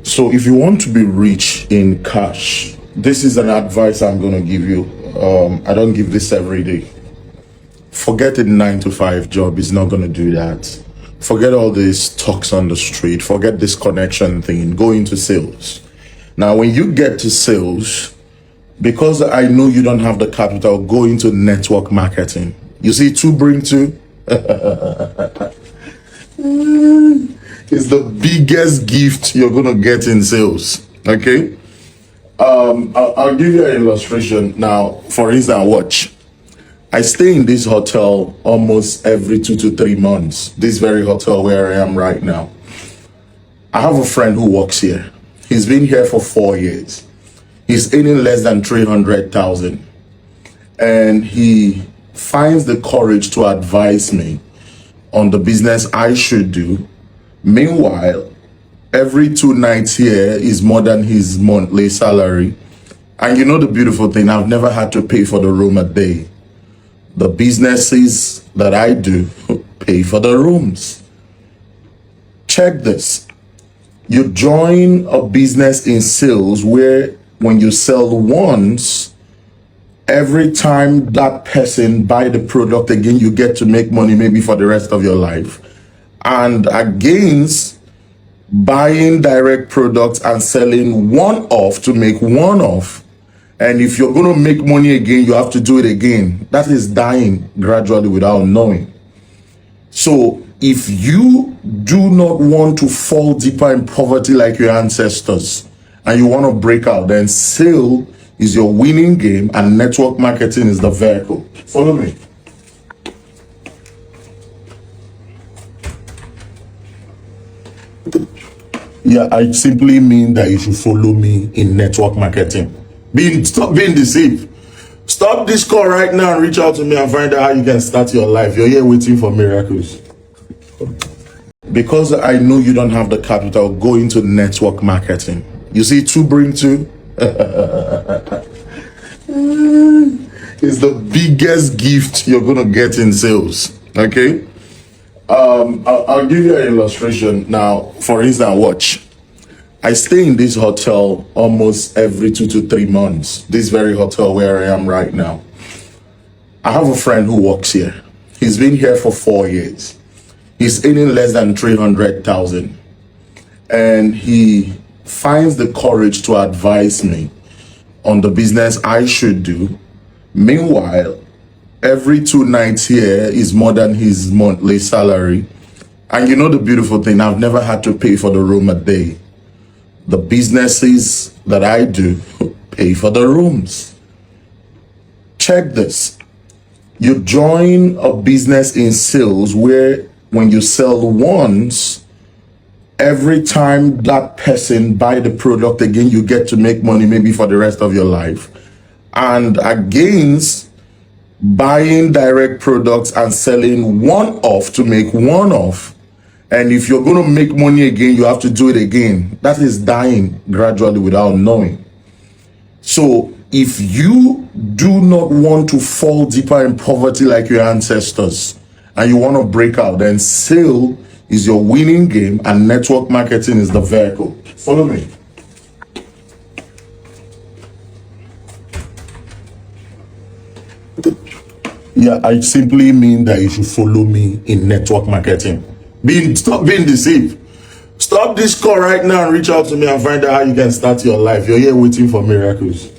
So if you want to be rich in cash, this is an advice I'm going to give you. I don't give this every day. Forget a 9 to 5 job. It's not going to do that. Forget all these talks on the street. Forget this connection thing. Go into sales. Now, when you get to sales, because I know you don't have the capital, go into network marketing. You see, two bring two. It's the biggest gift you're going to get in sales. Okay. I'll give you an illustration now. For instance, watch. I stay in this hotel almost every 2 to 3 months. This very hotel where I am right now. I have a friend who works here. He's been here for 4 years. He's earning less than 300,000, and he finds the courage to advise me on the business I should do. Meanwhile, every 2 nights here is more than his monthly salary. And you know the beautiful thing, I've never had to pay for the room a day. The businesses that I do pay for the rooms. Check this. You join a business in sales where when you sell once, every time that person buy the product again, you get to make money maybe for the rest of your life. And against buying direct products and selling one off to make one off. And if you're going to make money again, you have to do it again. That is dying gradually without knowing. So if you do not want to fall deeper in poverty like your ancestors and you want to break out, then sale is your winning game and network marketing is the vehicle. Follow me. Yeah, I simply mean that you should follow me in network marketing. Stop being deceived. Stop this call right now and reach out to me and find out how you can start your life. You're here waiting for miracles. Because I know you don't have the capital, go into network marketing. You see, two bring two. It's the biggest gift you're going to get in sales. Okay. I'll give you an illustration now. For instance, watch. I stay in this hotel almost every 2 to 3 months. This very hotel where I am right now. I have a friend who works here. He's been here for 4 years. He's earning less than 300,000, and he finds the courage to advise me on the business I should do. Meanwhile, every 2 nights here is more than his monthly salary. And you know the beautiful thing, I've never had to pay for the room a day. The businesses that I do pay for the rooms. Check this. You join a business in sales where when you sell once, every time that person buy the product again, you get to make money maybe for the rest of your life. And against buying direct products and selling one off to make one off. And if you're going to make money again, you have to do it again. That is dying gradually without knowing. So if you do not want to fall deeper in poverty like your ancestors and you want to break out, then sale is your winning game and network marketing is the vehicle. Follow me. Yeah, I simply mean that you should follow me in network marketing. Stop being deceived. Stop this call right now and reach out to me and find out how you can start your life. You're here waiting for miracles.